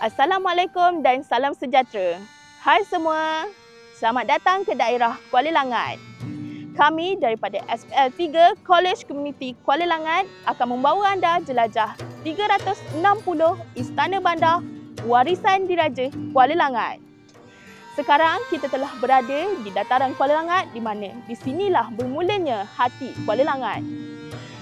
Assalamualaikum dan salam sejahtera. Hai semua, selamat datang ke daerah Kuala Langat. Kami daripada SPL 3 College Community Kuala Langat akan membawa anda jelajah 360 Istana Bandar Warisan Diraja Kuala Langat. Sekarang kita telah berada di dataran Kuala Langat di mana di sinilah bermulanya hati Kuala Langat.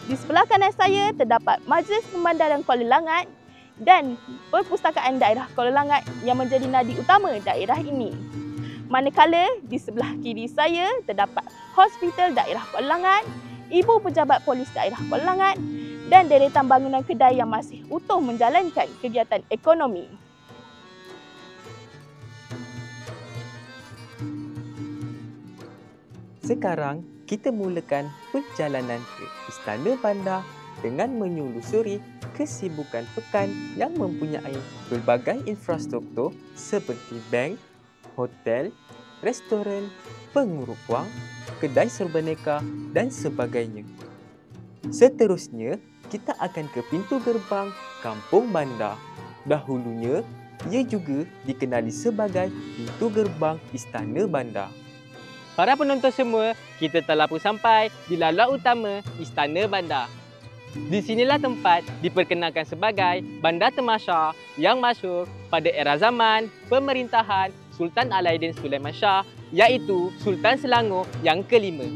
Di sebelah kanan saya terdapat Majlis Pemandaran Kuala Langat dan Perpustakaan Daerah Kuala Langat yang menjadi nadi utama daerah ini. Manakala di sebelah kiri saya terdapat Hospital Daerah Kuala Langat, Ibu Pejabat Polis Daerah Kuala Langat dan deretan bangunan kedai yang masih utuh menjalankan kegiatan ekonomi. Sekarang kita mulakan perjalanan ke Istana Bandar dengan menyelusuri kesibukan pekan yang mempunyai pelbagai infrastruktur seperti bank, hotel, restoran, pengurus wang, kedai serbaneka dan sebagainya. Seterusnya, kita akan ke pintu gerbang Kampung Bandar. Dahulunya, ia juga dikenali sebagai pintu gerbang Istana Bandar. Para penonton semua, kita telah pun sampai di laluan utama Istana Bandar. Di sinilah tempat diperkenalkan sebagai Bandar Temasyar yang masyhur pada era zaman pemerintahan Sultan Alauddin Sulaiman Shah, iaitu Sultan Selangor yang kelima.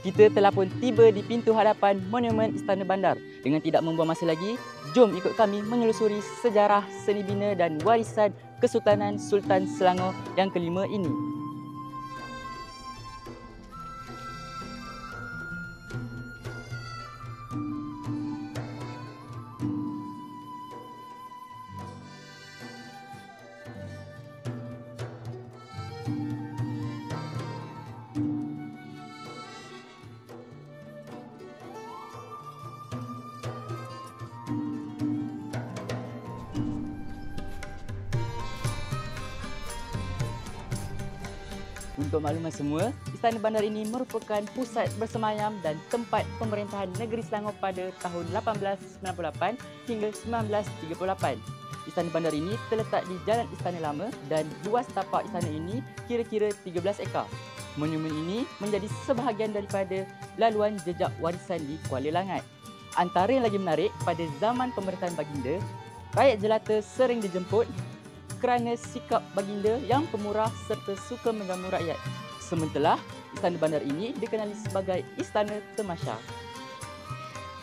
Kita telah pun tiba di pintu hadapan Monumen Istana Bandar. Dengan tidak membuang masa lagi, jom ikut kami menelusuri sejarah seni bina dan warisan Kesultanan Sultan Selangor yang kelima ini. Untuk makluman semua, Istana Bandar ini merupakan pusat bersemayam dan tempat pemerintahan negeri Selangor pada tahun 1898 hingga 1938. Istana Bandar ini terletak di Jalan Istana Lama dan luas tapak istana ini kira-kira 13 ekar. Monumen ini menjadi sebahagian daripada laluan jejak warisan di Kuala Langat. Antara yang lagi menarik, pada zaman pemerintahan Baginda, rakyat jelata sering dijemput kerana sikap baginda yang pemurah serta suka menjamu rakyat. Sementara Istana Bandar ini dikenali sebagai Istana Temasyar.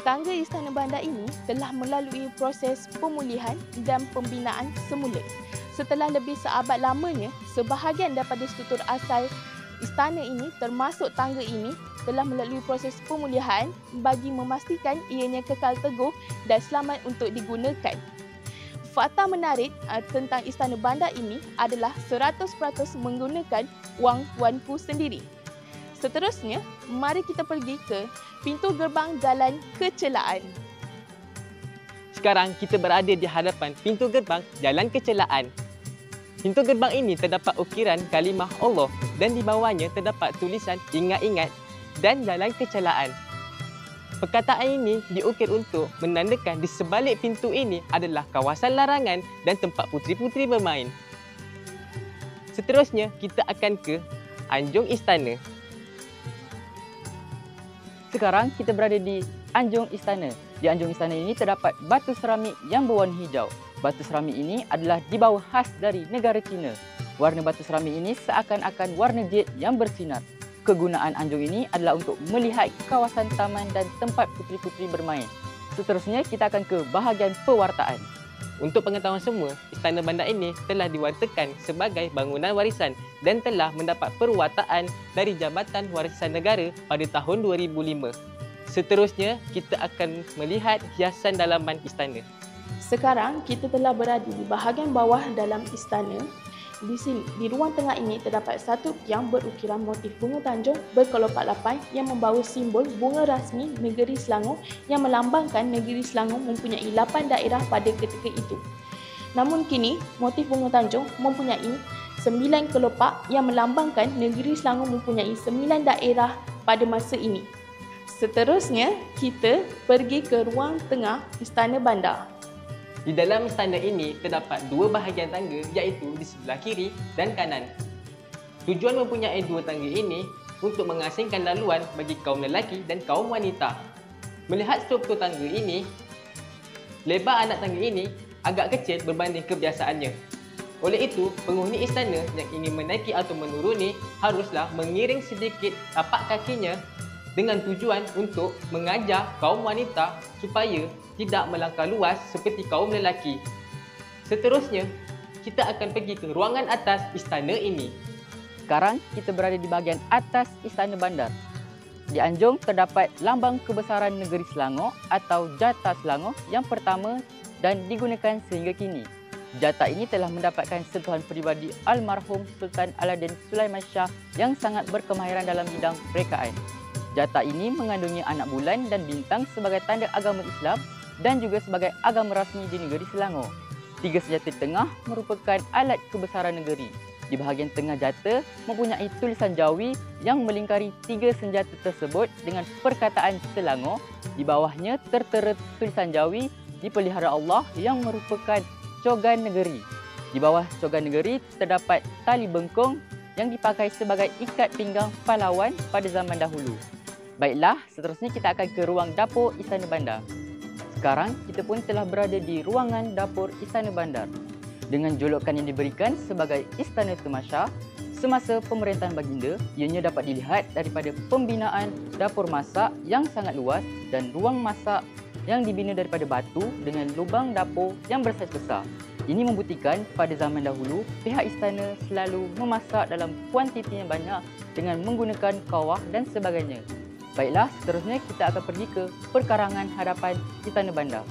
Tangga Istana Bandar ini telah melalui proses pemulihan dan pembinaan semula. Setelah lebih seabad lamanya, sebahagian daripada struktur asal istana ini termasuk tangga ini telah melalui proses pemulihan bagi memastikan ianya kekal teguh dan selamat untuk digunakan. Fakta menarik tentang Istana Bandar ini adalah 100% menggunakan wang tuanku sendiri. Seterusnya, mari kita pergi ke pintu gerbang Jalan Kecelaan. Sekarang kita berada di hadapan pintu gerbang Jalan Kecelaan. Pintu gerbang ini terdapat ukiran kalimah Allah dan di bawahnya terdapat tulisan ingat-ingat dan Jalan Kecelaan. Perkataan ini diukir untuk menandakan di sebalik pintu ini adalah kawasan larangan dan tempat puteri-puteri bermain. Seterusnya, kita akan ke Anjung Istana. Sekarang kita berada di Anjung Istana. Di Anjung Istana ini terdapat batu seramik yang berwarna hijau. Batu seramik ini adalah dibawa khas dari negara China. Warna batu seramik ini seakan-akan warna jade yang bersinar. Kegunaan anjung ini adalah untuk melihat kawasan taman dan tempat puteri-puteri bermain. Seterusnya, kita akan ke bahagian pewartaan. Untuk pengetahuan semua, Istana Bandar ini telah diwartakan sebagai bangunan warisan dan telah mendapat perwataan dari Jabatan Warisan Negara pada tahun 2005. Seterusnya, kita akan melihat hiasan dalaman istana. Sekarang kita telah berada di bahagian bawah dalam istana. Di sini, di ruang tengah ini terdapat satu tiang berukiran motif bunga tanjung berkelopak lapan yang membawa simbol bunga rasmi negeri Selangor yang melambangkan negeri Selangor mempunyai 8 daerah pada ketika itu. Namun kini, motif bunga tanjung mempunyai 9 kelopak yang melambangkan negeri Selangor mempunyai 9 daerah pada masa ini. Seterusnya, kita pergi ke ruang tengah Istana Bandar. Di dalam istana ini terdapat dua bahagian tangga iaitu di sebelah kiri dan kanan. Tujuan mempunyai dua tangga ini untuk mengasingkan laluan bagi kaum lelaki dan kaum wanita. Melihat struktur tangga ini, lebar anak tangga ini agak kecil berbanding kebiasaannya. Oleh itu, penghuni istana yang ingin menaiki atau menuruni haruslah mengiring sedikit tapak kakinya dengan tujuan untuk mengajar kaum wanita supaya tidak melangkah luas seperti kaum lelaki. Seterusnya, kita akan pergi ke ruangan atas istana ini. Sekarang kita berada di bahagian atas Istana Bandar. Di anjung terdapat lambang kebesaran negeri Selangor atau Jata Selangor yang pertama dan digunakan sehingga kini. Jata ini telah mendapatkan sentuhan peribadi almarhum Sultan Alauddin Sulaiman Shah yang sangat berkemahiran dalam bidang rekaan. Jata ini mengandungi anak bulan dan bintang sebagai tanda agama Islam dan juga sebagai agama rasmi di negeri Selangor. Tiga senjata tengah merupakan alat kebesaran negeri. Di bahagian tengah jata mempunyai tulisan Jawi yang melingkari tiga senjata tersebut dengan perkataan Selangor. Di bawahnya tertera tulisan Jawi dipelihara Allah yang merupakan cogan negeri. Di bawah cogan negeri terdapat tali bengkung yang dipakai sebagai ikat pinggang pahlawan pada zaman dahulu. Baiklah, seterusnya kita akan ke ruang dapur Istana Bandar. Sekarang kita pun telah berada di ruangan dapur Istana Bandar. Dengan julukan yang diberikan sebagai Istana Temasya, semasa pemerintahan baginda, ianya dapat dilihat daripada pembinaan dapur masak yang sangat luas dan ruang masak yang dibina daripada batu dengan lubang dapur yang bersaiz besar. Ini membuktikan pada zaman dahulu, pihak istana selalu memasak dalam kuantiti yang banyak dengan menggunakan kawah dan sebagainya. Baiklah, seterusnya kita akan pergi ke perkarangan hadapan Istana Bandar.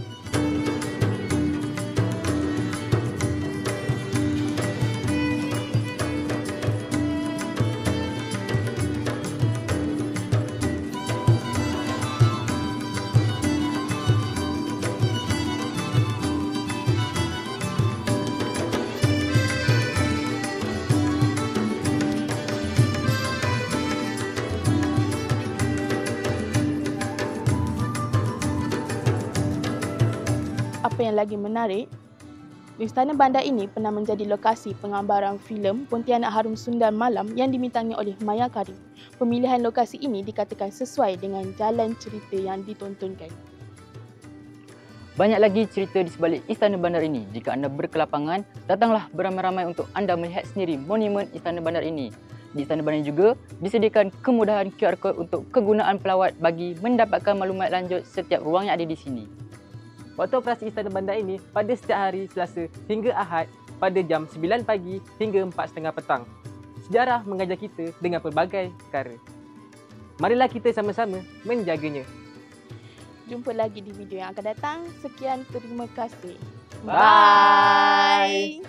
Apa yang lagi menarik, Istana Bandar ini pernah menjadi lokasi penggambaran filem Pontianak Harum Sundal Malam yang dibintangi oleh Maya Karim. Pemilihan lokasi ini dikatakan sesuai dengan jalan cerita yang ditontonkan. Banyak lagi cerita di sebalik Istana Bandar ini. Jika anda berkelapangan, datanglah beramai-ramai untuk anda melihat sendiri monumen Istana Bandar ini. Di Istana Bandar juga disediakan kemudahan QR Code untuk kegunaan pelawat bagi mendapatkan maklumat lanjut setiap ruang yang ada di sini. Waktu operasi Istana Bandar ini pada setiap hari Selasa hingga Ahad pada jam 9 pagi hingga 4.30 petang. Sejarah mengajar kita dengan pelbagai perkara. Marilah kita sama-sama menjaganya. Jumpa lagi di video yang akan datang. Sekian, terima kasih. Bye.